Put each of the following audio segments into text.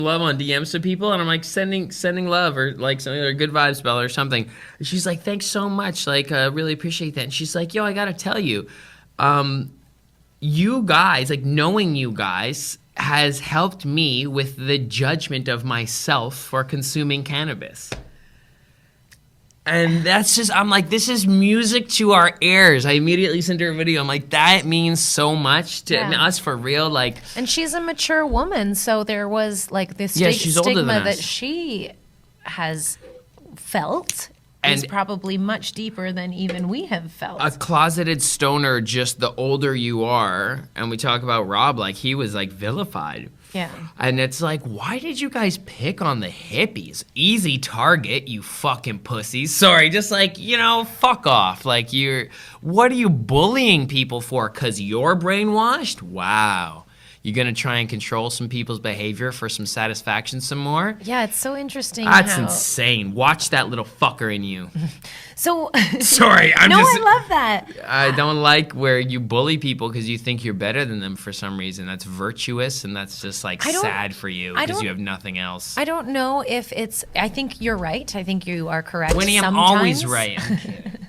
love on DMs to people, and I'm like sending love or like something or good vibes spell or something. And she's like, thanks so much, like really appreciate that. And she's like, yo, I gotta tell you, you guys, like knowing you guys has helped me with the judgment of myself for consuming cannabis. And that's just, I'm like, this is music to our ears. I immediately sent her a video. I'm like, that means so much to us for real. Like, and she's a mature woman, so there was like this she's older than stigma us. that she has felt is And- probably much deeper than even we have felt. a closeted stoner, just the older you are, and we talk about Rob, like he was like vilified. Yeah. And it's like, why did you guys pick on the hippies? Easy target, you fucking pussies. Sorry, just like, fuck off. Like what are you bullying people for? 'Cause you're brainwashed? Wow. You gonna try and control some people's behavior for some satisfaction some more? Yeah, it's so interesting. That's how... insane. Watch that little fucker in you. So Sorry, I love that. I don't like where you bully people because you think you're better than them for some reason. That's virtuous, and that's just like sad for you because you have nothing else. I don't know if it's. I think you're right. I think you are correct. Winnie, I'm always right. I'm kidding.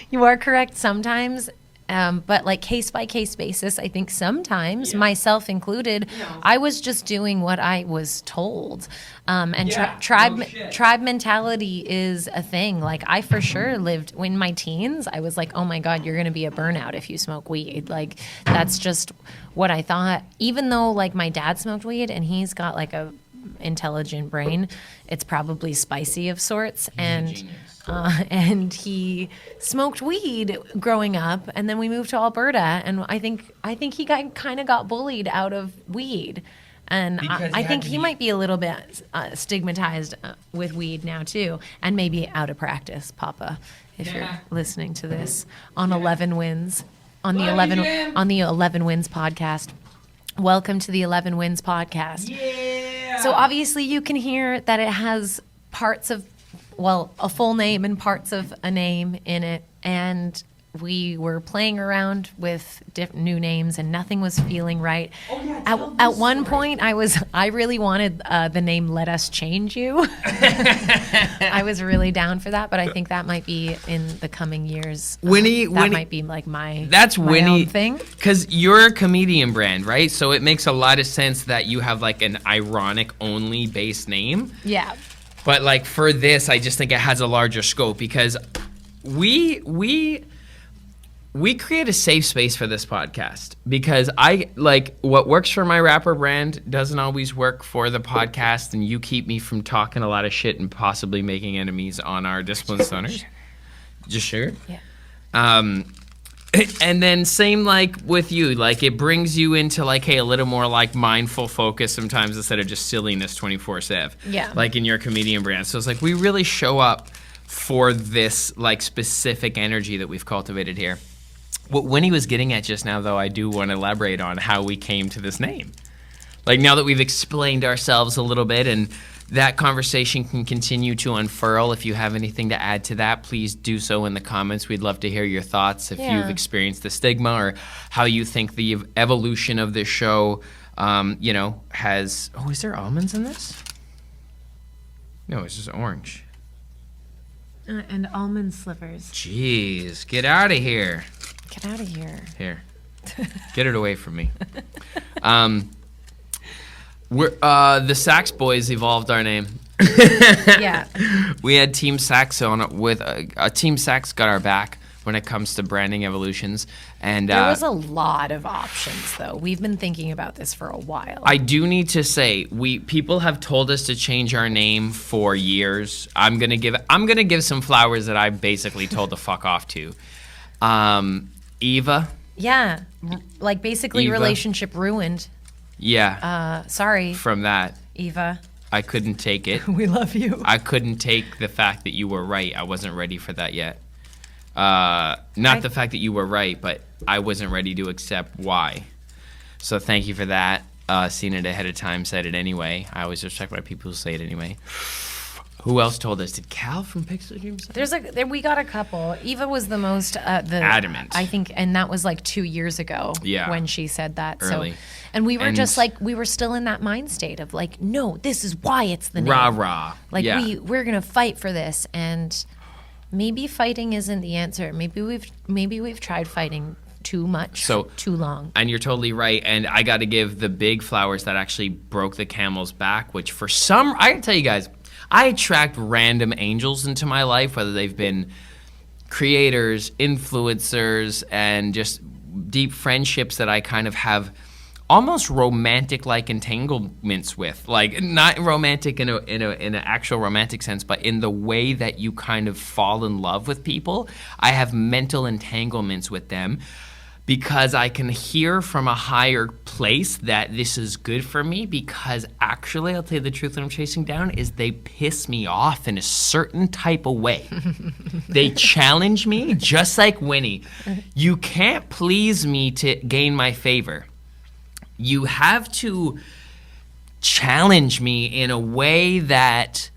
You are correct sometimes. But like case by case basis, I think sometimes, myself included, I was just doing what I was told. And tribe mentality is a thing. Like I for sure lived in my teens. I was like, oh my God, you're going to be a burnout if you smoke weed. Like that's just what I thought. Even though like my dad smoked weed and he's got like a intelligent brain, it's probably spicy of sorts. And he smoked weed growing up, and then we moved to Alberta, and I think he kind of got bullied out of weed, and I think he might be a little bit stigmatized with weed now too, and maybe out of practice, Papa, if you're listening to this on 11 Wins, on the 11 Wins podcast. Welcome to the 11 Wins podcast. Yeah. So obviously you can hear that it has parts of a full name and parts of a name in it, and we were playing around with new names, and nothing was feeling right. At one point, I really wanted the name "Let Us Change You." I was really down for that, but I think that might be in the coming years. Winnie might be like my Winnie own thing. Because you're a comedian brand, right? So it makes a lot of sense that you have like an ironic only based name. Yeah. But like for this, I just think it has a larger scope because we create a safe space for this podcast because I like what works for my rapper brand doesn't always work for the podcast, and you keep me from talking a lot of shit and possibly making enemies on our disciplined stoners. Just sugar? Yeah. And then same like with you, like it brings you into like, hey, a little more like mindful focus sometimes instead of just silliness 24/7. Yeah. Like in your comedian brand. So it's like we really show up for this like specific energy that we've cultivated here. What Winnie was getting at just now, though, I do want to elaborate on how we came to this name. Like now that we've explained ourselves a little bit and that conversation can continue to unfurl. If you have anything to add to that, please do so in the comments. We'd love to hear your thoughts if you've experienced the stigma or how you think the evolution of this show, has... Oh, is there almonds in this? No, it's just orange. And almond slivers. Jeez, get out of here. Get out of here. Here. Get it away from me. We're the Sax Boys evolved our name. Yeah. We had Team Sax on it with Team Sax got our back when it comes to branding evolutions, and there was a lot of options though. We've been thinking about this for a while. I do need to say people have told us to change our name for years. I'm gonna give some flowers that I basically told to fuck off to. Eva. Yeah, like basically Eva. Relationship ruined. Yeah. Sorry. From that. Eva. I couldn't take it. We love you. I couldn't take the fact that you were right. I wasn't ready for that yet. The fact that you were right, but I wasn't ready to accept why. So thank you for that. Seen it ahead of time, said it anyway. I always respect my people who say it anyway. Who else told us? Did Cal from Pixel Dreams? We got a couple. Eva was the most adamant, I think, and that was like 2 years ago. Yeah. When she said that. Early. So, and we were just like, we were still in that mind state of like, no, this is why it's the name. Rah rah. Like yeah. we're gonna fight for this, and maybe fighting isn't the answer. Maybe we've tried fighting too much, too long. And you're totally right. And I got to give the big flowers that actually broke the camel's back, which for some, I can tell you guys, I attract random angels into my life, whether they've been creators, influencers, and just deep friendships that I kind of have almost romantic-like entanglements with. Like, not romantic in an actual romantic sense, but in the way that you kind of fall in love with people. I have mental entanglements with them because I can hear from a higher place that this is good for me, because actually, I'll tell you the truth, what I'm chasing down is they piss me off in a certain type of way. They challenge me, just like Winnie. You can't please me to gain my favor. You have to challenge me in a way that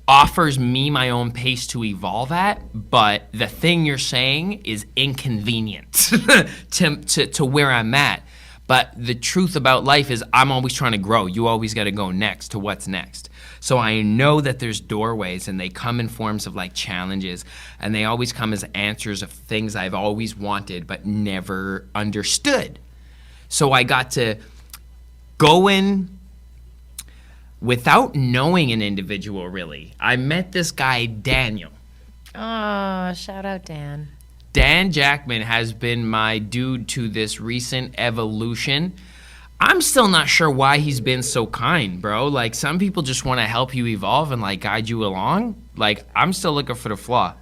offers me my own pace to evolve at, but the thing you're saying is inconvenient to where I'm at. But the truth about life is I'm always trying to grow. You always got to go next to what's next. So I know that there's doorways, and they come in forms of like challenges, and they always come as answers of things I've always wanted but never understood. So I got to go in without knowing an individual, really. I met this guy, Daniel. Oh, shout out Dan. Dan Jackman has been my dude to this recent evolution. I'm still not sure why he's been so kind, bro. Like, some people just want to help you evolve and, like, guide you along. Like, I'm still looking for the flaw.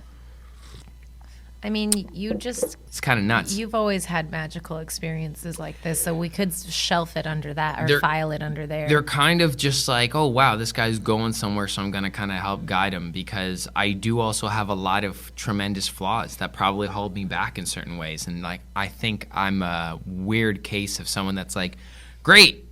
I mean, it's kind of nuts. You've always had magical experiences like this, so we could shelf it under that or file it under there. They're kind of just like, oh, wow, this guy's going somewhere, so I'm going to kind of help guide him, because I do also have a lot of tremendous flaws that probably hold me back in certain ways. And, like, I think I'm a weird case of someone that's like, great,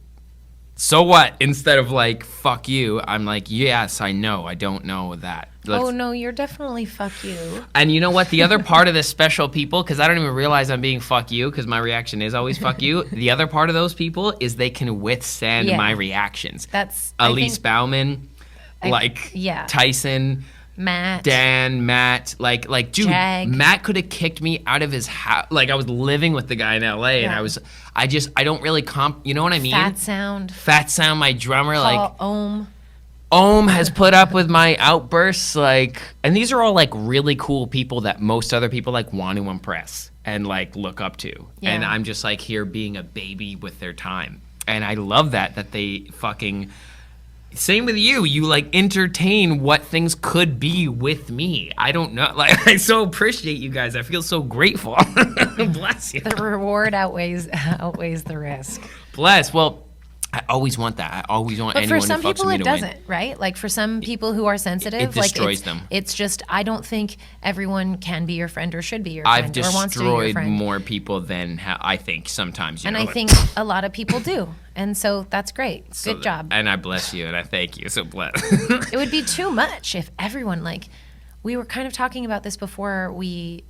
so what? Instead of like, fuck you, I'm like, yes, I know, I don't know that. Oh, no, you're definitely fuck you. And you know what? The other part of this special people, because I don't even realize I'm being fuck you, because my reaction is always fuck you. The other part of those people is they can withstand my reactions. That's Elise Bauman, Tyson, Matt, Dan, Matt, like, dude, Jag. Matt could have kicked me out of his house. Like, I was living with the guy in LA, and I don't really you know what I mean? Fat Sound, my drummer, Paul Ohm has put up with my outbursts, like, and these are all like really cool people that most other people like want to impress and like look up to. Yeah. And I'm just like here being a baby with their time. And I love that they fucking, same with you like entertain what things could be with me. I don't know, like, I so appreciate you guys. I feel so grateful. Bless you. The reward outweighs the risk. Bless. Well, I always want that. I always want anyone who fucks with me to win. But for some people, it doesn't, right? Like, for some people who are sensitive, it destroys them. It's just, I don't think everyone can be your friend or should be your friend or wants to be your friend. I've destroyed more people than I think sometimes. I think a lot of people do. And so that's great. Good job. And I bless you, and I thank you. So bless. It would be too much if everyone, like, we were kind of talking about this before we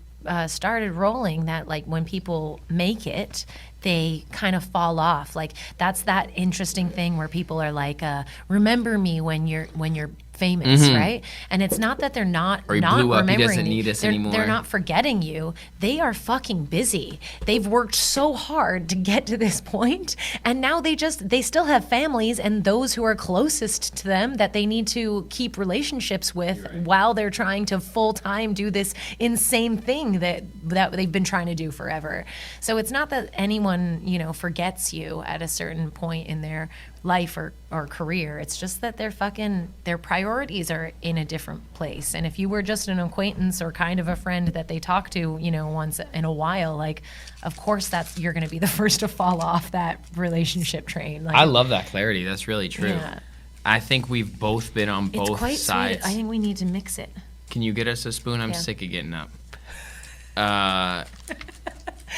started rolling, that like when people make it, they kind of fall off. Like, that's that interesting thing where people are like, remember me when you're famous, right? And it's not that they're not or he not blew up, remembering he doesn't need us anymore. They're not forgetting you. They are fucking busy. They've worked so hard to get to this point, and now they still have families and those who are closest to them that they need to keep relationships with while they're trying to full-time do this insane thing that they've been trying to do forever. So it's not that anyone, forgets you at a certain point in their life or career. It's just that their priorities are in a different place. And if you were just an acquaintance or kind of a friend that they talk to, once in a while, like, of course you're going to be the first to fall off that relationship train. Like, I love that clarity. That's really true. Yeah. I think we've both been on both it's quite sides. Sweet. I think we need to mix it. Can you get us a spoon? I'm sick of getting up.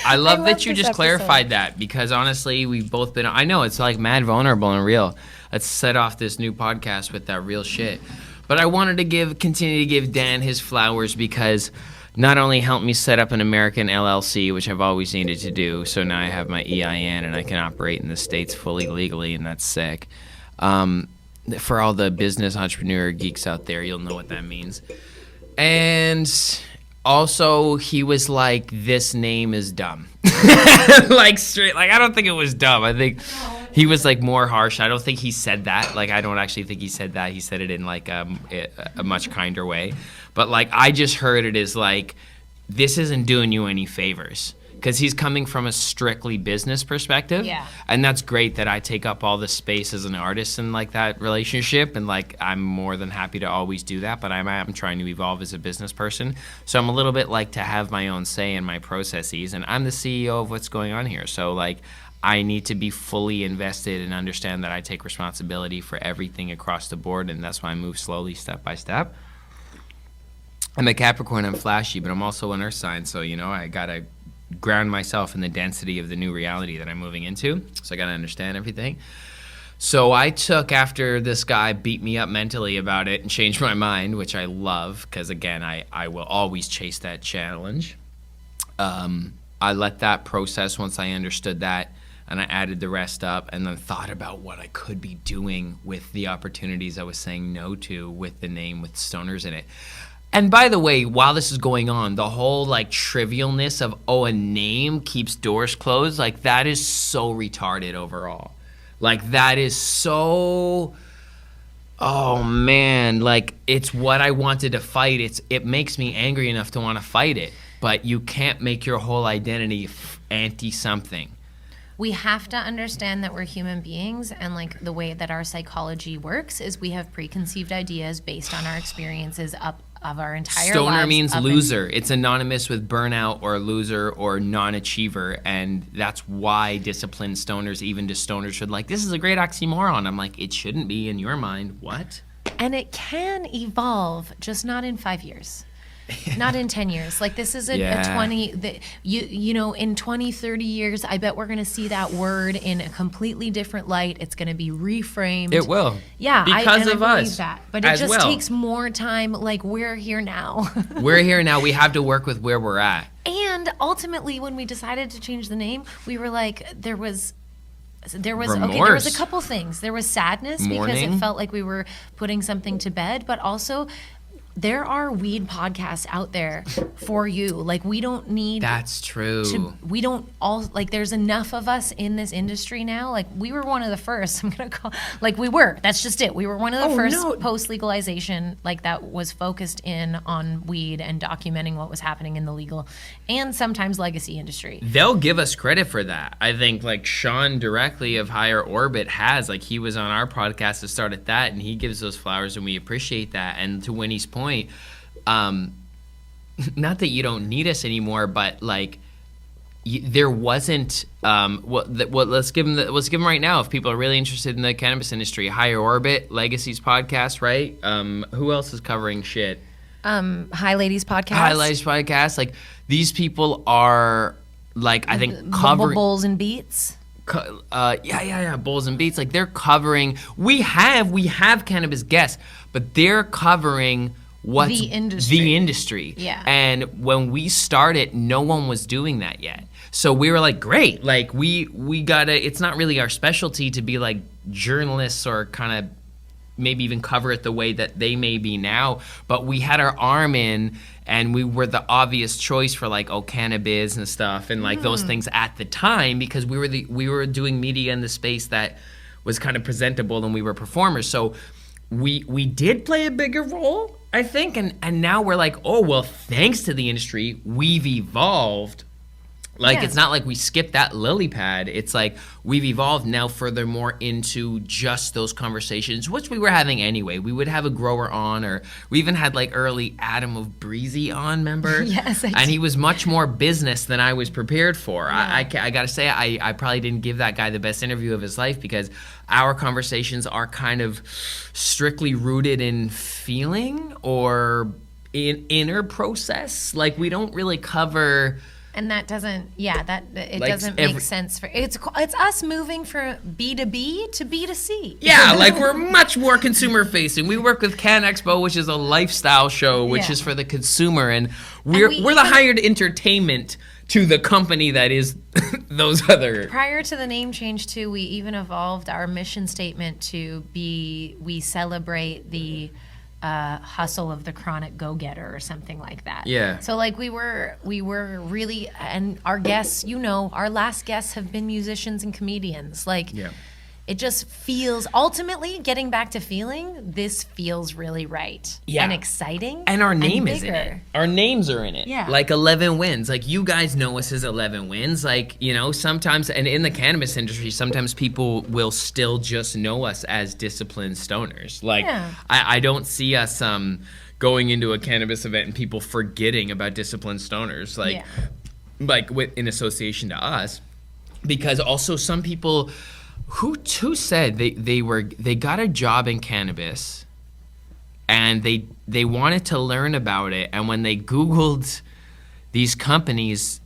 I love that you just clarified that, because honestly, we've both been, I know it's like mad vulnerable and real, let's set off this new podcast with that real shit. But I wanted to continue to give Dan his flowers because not only helped me set up an American LLC, which I've always needed to do, so now I have my EIN and I can operate in the States fully legally, and that's sick. For all the business entrepreneur geeks out there, you'll know what that means. And also, he was like, this name is dumb. Like, straight, like, I don't think it was dumb. I think he was like more harsh. I don't think he said that. Like, I don't actually think he said that. He said it in like a much kinder way. But like, I just heard it as like, this isn't doing you any favors. Because he's coming from a strictly business perspective. Yeah. And that's great that I take up all the space as an artist in like that relationship. And like, I'm more than happy to always do that. But I'm trying to evolve as a business person. So I'm a little bit like to have my own say in my processes. And I'm the CEO of what's going on here. So like, I need to be fully invested and understand that I take responsibility for everything across the board. And that's why I move slowly, step by step. I'm a Capricorn, I'm flashy, but I'm also an earth sign. So, you know, I got to ground myself in the density of the new reality that I'm moving into. So I got to understand everything. So I took, after this guy beat me up mentally about it and changed my mind, which I love, because again, I will always chase that challenge. I let that process once I understood that, and I added the rest up and then thought about what I could be doing with the opportunities I was saying no to with the name with Stoners in it. And by the way, while this is going on, the whole like trivialness of, oh, a name keeps doors closed, like that is so retarded overall. Like that is so, oh man, like it's what I wanted to fight. It makes me angry enough to want to fight it, but you can't make your whole identity anti-something. We have to understand that we're human beings, and like the way that our psychology works is we have preconceived ideas based on our experiences of our entire Stoner lives. means loser. It's anonymous with burnout or loser or non-achiever, and that's why disciplined stoners, even to stoners, should like, this is a great oxymoron. I'm like, it shouldn't be in your mind. What? And it can evolve, just not in 5 years. Not in 10 years. Like this is a 20, you know, in 20, 30 years, I bet we're going to see that word in a completely different light. It's going to be reframed. It will. Yeah. Because of I believe us. that. But it just takes more time. Like we're here now. We're here now. We have to work with where we're at. And ultimately, when we decided to change the name, we were like, there was Remorse. okay, there was a couple things. There was sadness because it felt like we were putting something to bed, but also there are weed podcasts out there for you. Like we don't need. That's true. We don't all like. There's enough of us in this industry now. Like we were one of the first. I'm gonna call. Like we were. That's just it. We were one of the first post legalization. Like that was focused in on weed and documenting what was happening in the legal and sometimes legacy industry. They'll give us credit for that. I think like Sean directly of Higher Orbit has, like he was on our podcast to start at that, and he gives those flowers, and we appreciate that. And to Winnie's point. Not that you don't need us anymore, but like there wasn't. Let's give them right now. If people are really interested in the cannabis industry, Higher Orbit, Legacies podcast, right? Who else is covering shit? Hi Ladies podcast. Hi Ladies podcast. Like these people are like I think covering Bowls and Beats. Bowls and Beats. Like they're covering. We have cannabis guests, but they're covering. What's the industry. Yeah. And when we started, no one was doing that yet. So we were like, great. Like we gotta, it's not really our specialty to be like journalists or kind of maybe even cover it the way that they may be now. But we had our arm in and we were the obvious choice for like, cannabis and stuff and like those things at the time because we were doing media in the space that was kind of presentable and we were performers. So we did play a bigger role, I think, and now we're like, oh, well, thanks to the industry, we've evolved. Like, it's not like we skipped that lily pad. It's like we've evolved now furthermore into just those conversations, which we were having anyway. We would have a grower on, or we even had like early Adam of Breezy on, remember? Yes. And he was much more business than I was prepared for. Yeah. I got to say, I probably didn't give that guy the best interview of his life because our conversations are kind of strictly rooted in feeling or in inner process. Like we don't really cover... And that doesn't, it Like, doesn't make sense for it's us moving from B2B to B2C. Yeah, like we're much more consumer facing. We work with Can Expo, which is a lifestyle show, which is for the consumer, and we're the hired entertainment to the company that is those other. Prior to the name change too, we even evolved our mission statement to be we celebrate the hustle of the chronic go-getter or something like that. Yeah. So like we were really, and our guests, our last guests have been musicians and comedians. Like, it just feels, ultimately, getting back to feeling, this feels really right. Yeah. And exciting. And our name and is in it. Our names are in it. Yeah. Like 11 Wins. Like, you guys know us as 11 Wins. Like, sometimes, and in the cannabis industry, sometimes people will still just know us as Disciplined Stoners. Like, I don't see us going into a cannabis event and people forgetting about Disciplined Stoners. Like in association to us. Because also some people... Who said they got a job in cannabis and they wanted to learn about it, and when they Googled these companies,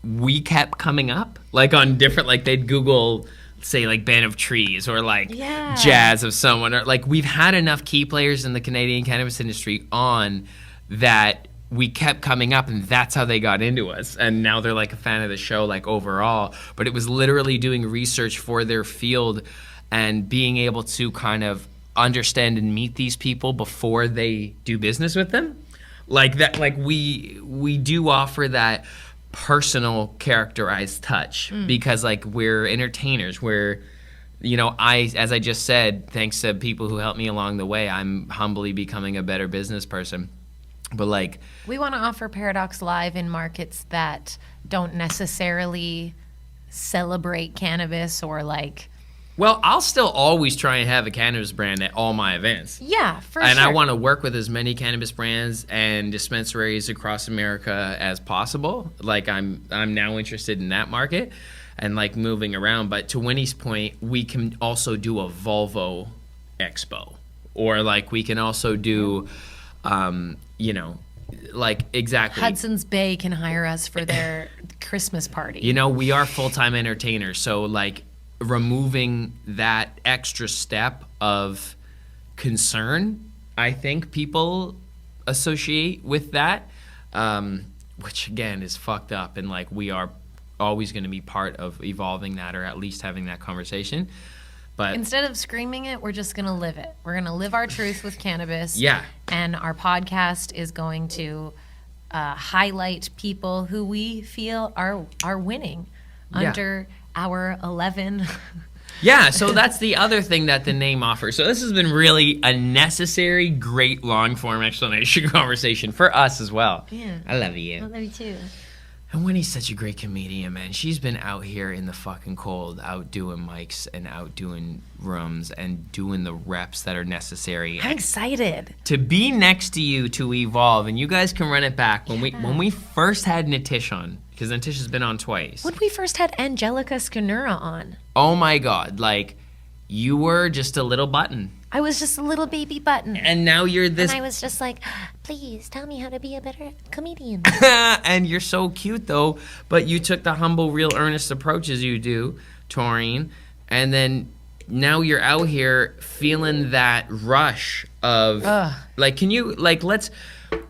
we kept coming up like on different, like they'd Google, say, like Band of Trees or like Jazz of someone, or like we've had enough key players in the Canadian cannabis industry on that we kept coming up, and that's how they got into us. And now they're like a fan of the show, like overall. But it was literally doing research for their field and being able to kind of understand and meet these people before they do business with them. Like that, like we do offer that personal characterized touch because like we're entertainers. We're, as I just said, thanks to people who helped me along the way, I'm humbly becoming a better business person. But like, we want to offer Paradox Live in markets that don't necessarily celebrate cannabis or like. Well, I'll still always try and have a cannabis brand at all my events. Yeah, for sure. And I want to work with as many cannabis brands and dispensaries across America as possible. Like I'm now interested in that market and like moving around. But to Winnie's point, we can also do a Volvo Expo, or like we can also do. Like exactly. Hudson's Bay can hire us for their Christmas party. We are full-time entertainers, so like removing that extra step of concern, I think people associate with that, which again is fucked up, and like we are always going to be part of evolving that, or at least having that conversation. But instead of screaming it, we're just going to live it. We're going to live our truth with cannabis. Yeah. And our podcast is going to highlight people who we feel are winning under our 11. Yeah, so that's the other thing that the name offers. So this has been really a necessary, great long-form explanation conversation for us as well. Yeah. I love you. I love you too. And Winnie's such a great comedian, man. She's been out here in the fucking cold, out doing mics and out doing rooms and doing the reps that are necessary. I'm excited. To be next to you to evolve, and you guys can run it back. When we first had Nitish on, because Nitish has been on twice. When we first had Angelica Scanura on. Oh my God, like, you were just a little button. I was just a little baby button. And now you're this... And I was just like, please tell me how to be a better comedian. And you're so cute, though. But you took the humble, real, earnest approach as you do, Taurine. And then now you're out here feeling that rush of... Like, can you... Like, let's...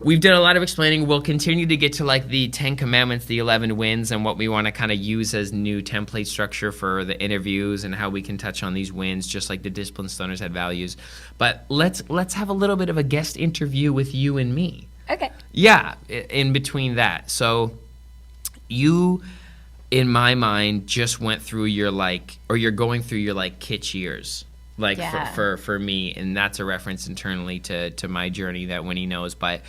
We've done a lot of explaining. We'll continue to get to like the 10 commandments, the 11 wins, and what we want to kind of use as new template structure for the interviews and how we can touch on these wins, just like the Disciplined Stoners had values. But let's have a little bit of a guest interview with you and me. Okay. Yeah, in between that. So you, in my mind, just went through your you're going through your like kitsch years. Like for me, and that's a reference internally to my journey that Winnie knows. But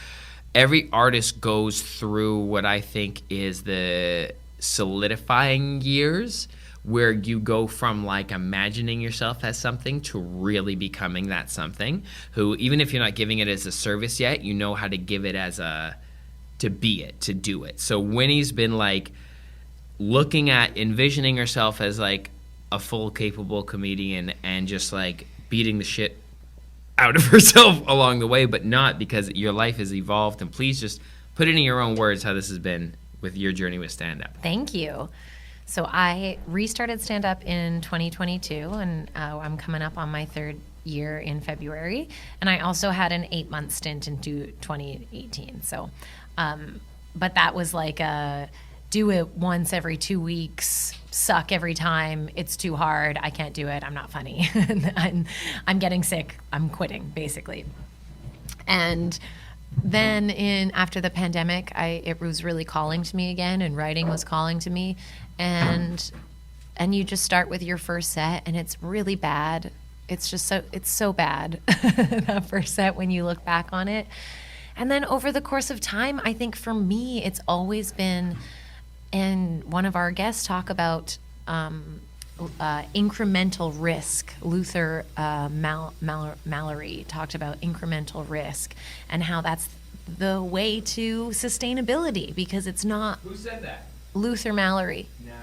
every artist goes through what I think is the solidifying years, where you go from like imagining yourself as something to really becoming that something. Who, even if you're not giving it as a service yet, you know how to give it as to be it, to do it. So Winnie's been like looking at envisioning herself as like a full capable comedian and just like beating the shit out of herself along the way, but not, because your life has evolved. And please just put it in your own words how this has been with your journey with stand-up. Thank you. So I restarted stand-up in 2022, and I'm coming up on my third year in February. And I also had an 8-month stint into 2018. So, but that was like do it once every 2 weeks, suck every time, it's too hard, I can't do it, I'm not funny, I'm getting sick, I'm quitting, basically. And then after the pandemic, it was really calling to me again, and writing was calling to me, and you just start with your first set, and it's really bad. It's so bad, that first set when you look back on it. And then over the course of time, I think for me, it's always been, and one of our guests talk about incremental risk. Luther Mallory talked about incremental risk and how that's the way to sustainability, because it's not. Who said that? Luther Mallory. Nice.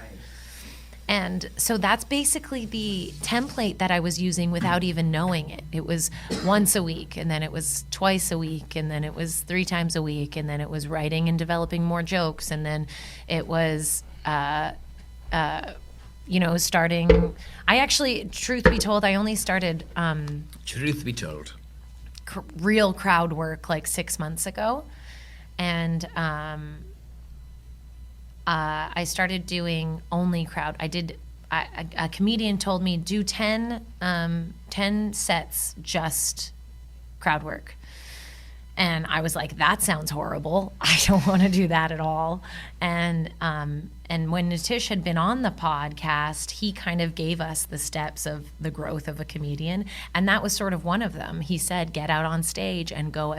And so that's basically the template that I was using without even knowing it. It was once a week, and then it was twice a week, and then it was 3 times a week, and then it was writing and developing more jokes, and then it was, starting. I actually, truth be told, I only started Truth be told. real crowd work like 6 months ago, and I started doing only crowd. A comedian told me do 10 sets just crowd work. And I was like, that sounds horrible. I don't want to do that at all. And when Nitish had been on the podcast, he kind of gave us the steps of the growth of a comedian. And that was sort of one of them. He said, get out on stage and go as